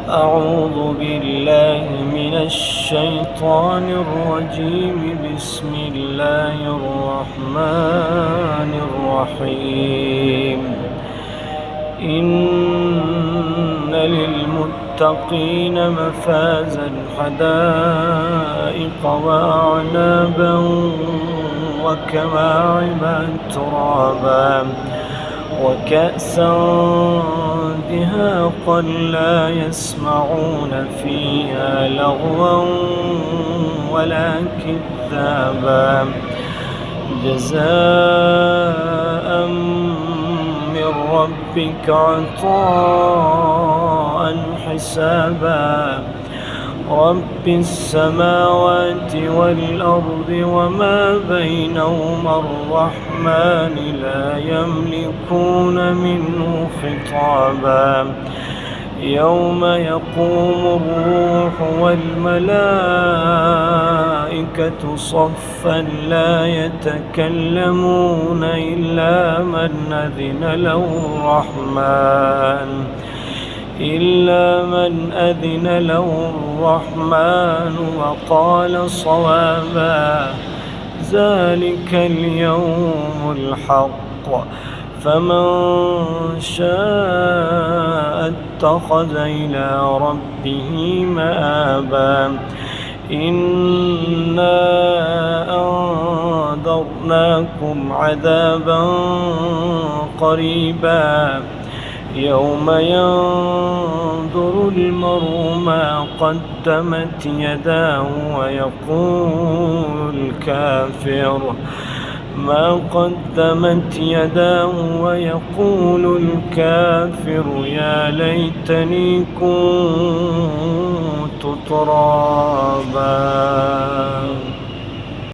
أعوذ بالله من الشيطان الرجيم. بسم الله الرحمن الرحيم. إن للمتقين مفازا حدائق وأعنابا وكواعب ترابا وكأسا دهاقا لا يسمعون فيها لغوا ولا كذابا جزاء من ربك عطاء حسابا. رب السماوات والأرض وما بينهما الرحمن لا يملكون منه خطابا. يوم يقوم الروح والملائكة صفا لا يتكلمون إلا من أذن له الرحمن وقال صوابا. ذلك اليوم الحق، فمن شاء اتخذ إلى ربه مآبا. إنا أنذرناكم عذابا قريبا يوم ينظر المرء ما قدمت يداه ويقول الكافر يا ليتني كنت ترابا.